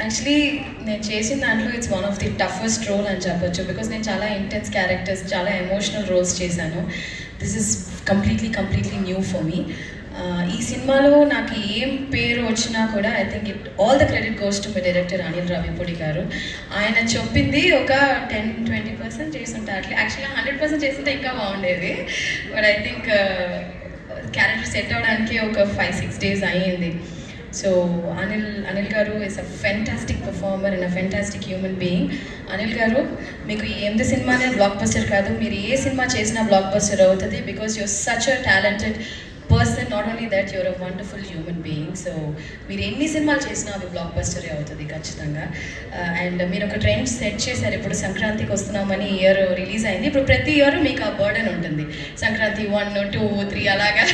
Actually నేను చేసిన దాంట్లో it's one of the toughest role అని చెప్పొచ్చు. బికాస్ నేను చాలా ఇంటెన్స్ క్యారెక్టర్స్, చాలా ఎమోషనల్ రోల్స్ చేశాను. This is completely new for me. ఈ సినిమాలో నాకు ఏం పేరు వచ్చినా కూడా I think all the credit goes to my director Anil Ravipudi గారు. ఆయన చెప్పింది ఒక 10-20% చేస్తుంటారు. యాక్చువల్గా 100% చేస్తుంటే ఇంకా బాగుండేది. But I think character set అవ్వడానికి ఒక 5-6 days అయ్యింది. సో అనిల్ గారు is a fantastic performer and a fantastic human being. Anil గారు, మీకు ఈ 8 సినిమానే బ్లాక్ బస్టర్ కాదు, మీరు ఏ సినిమా చేసినా బ్లాక్ బస్టర్ అవుతుంది. Because you're such a talented person. Not only that, you're a wonderful human being. So మీరు ఎన్ని సినిమాలు చేసినా అవి బ్లాక్ బస్టరే అవుతుంది ఖచ్చితంగా. అండ్ మీరు ఒక ట్రెండ్ సెట్ చేశారు. ఇప్పుడు సంక్రాంతికి వస్తున్నామని ఇయర్ రిలీజ్ అయింది. ఇప్పుడు ప్రతి ఇయర్ మీకు ఆ బర్డెన్ ఉంటుంది. సంక్రాంతి 1, 2, 3 అలాగా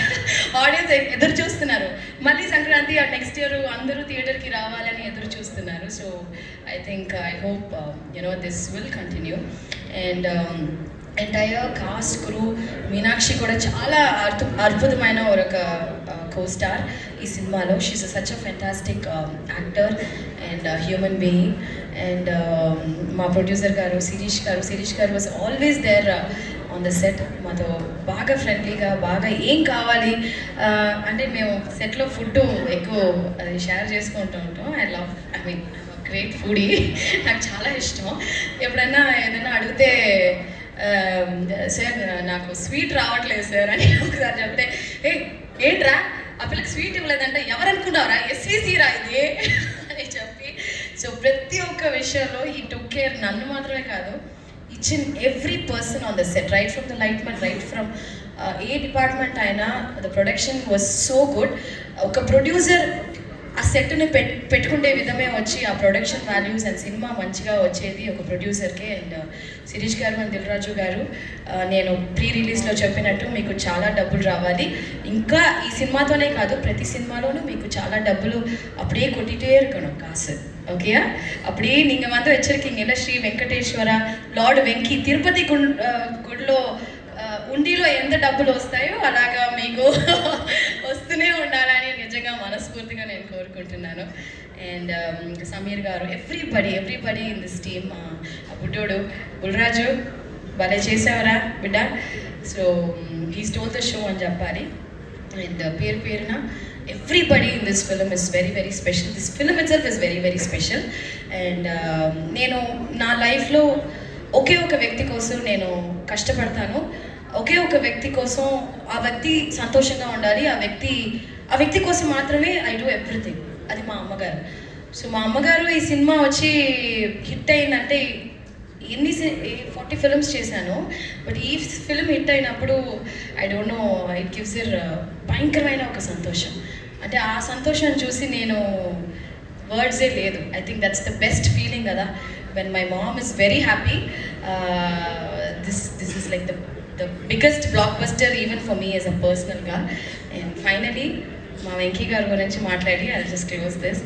ఆడియన్స్ ఎదురు చూస్తున్నారు. మళ్ళీ సంక్రాంతి నెక్స్ట్ ఇయర్ అందరూ థియేటర్కి రావాలని ఎదురు చూస్తున్నారు. So I think I hope this will continue. And entire cast crew, Meenakshi కూడా చాలా అద్భుతమైన ఒక కో-స్టార్ ఈ సినిమాలో. She is such a fantastic actor and human being. And మా ప్రొడ్యూసర్ గారు శిరీష్ గారు was always there on the set. మాతో బాగా ఫ్రెండ్లీగా, బాగా ఏం కావాలి అంటే మేము సెట్లో ఫుడ్ ఎక్కువ అది షేర్ చేసుకుంటూ ఉంటాం. ఐ మీన్ గ్రేట్ ఫుడీ, నాకు చాలా ఇష్టం. ఎప్పుడైనా ఏదైనా అడిగితే సార్ నాకు స్వీట్ రావట్లేదు సార్ అని ఒకసారి చెప్తే, ఏంట్రా ఆ పిల్లకి స్వీట్ ఇవ్వలేదంటే ఎవరనుకున్నారా, ఎస్వీసీ రా ఇది అని చెప్పి. సో ప్రతి ఒక్క విషయంలో ఈ టుక్ కేర్, నన్ను మాత్రమే కాదు, each and every person on the set, right from the light man, right from a department అయినా. The production was so good. ఒక ప్రొడ్యూసర్ ఆ సెట్ని పెట్టుకుంటే విధమే వచ్చి ఆ ప్రొడక్షన్ వాల్యూస్ అండ్ సినిమా మంచిగా వచ్చేది ఒక ప్రొడ్యూసర్కే. అండ్ శిరీష్ గారు అండ్ దిల్ రాజు గారు, నేను ప్రీ రిలీజ్లో చెప్పినట్టు మీకు చాలా డబ్బులు రావాలి. ఇంకా ఈ సినిమాతోనే కాదు, ప్రతి సినిమాలోనూ మీకు చాలా డబ్బులు அப்படியே கொட்டிட்டே இருக்கணும் காசு. ஓகேயா? அப்படியே நீங்கள் வந்து வச்சிருக்கீங்கல்ல, ஸ்ரீ వెంకటేశ్వర లార్డ్ వెంకీ తిరుపతి గుడిలో ఉండిలో ఎంత డబ్బులు వస్తాయో అలాగా మీకు వస్తూనే ఉండాలని నిజంగా మనస్ఫూర్తిగా నేను కోరుకుంటున్నాను. అండ్ సమీర్ గారు, ఎవ్రీబడి ఇన్ దిస్ టీమ్. బుడ్డోడు బుల్రాజు, భలే చేసావరా బిడ్డ. So he stole the show అని చెప్పాలి. అండ్ పేరున everybody in this film is very special. This film it self is very special. And నేను నా లైఫ్లో ఒకే ఒక వ్యక్తి కోసం నేను కష్టపడతాను. ఒకే ఒక వ్యక్తి కోసం, ఆ వ్యక్తి సంతోషంగా ఉండాలి, ఆ వ్యక్తి కోసం మాత్రమే ఐ డూ ఎవ్రీథింగ్. అది మా అమ్మగారు. సో మా అమ్మగారు ఈ సినిమా వచ్చి హిట్ అయిందంటే, 40 ఫిల్మ్స్ చేశాను, బట్ ఈ ఫిల్మ్ హిట్ అయినప్పుడు I don't know, it gives ఇర్ భయంకరమైన ఒక సంతోషం. అంటే ఆ సంతోషాన్ని చూసి నేను వర్డ్సే లేదు. I think that's the best feeling కదా, when my mom is very happy. This is like the biggest blockbuster even for me as a personal guy. And finally మా వెంకీ గారి గురించి మాట్లాడి I'll just close this.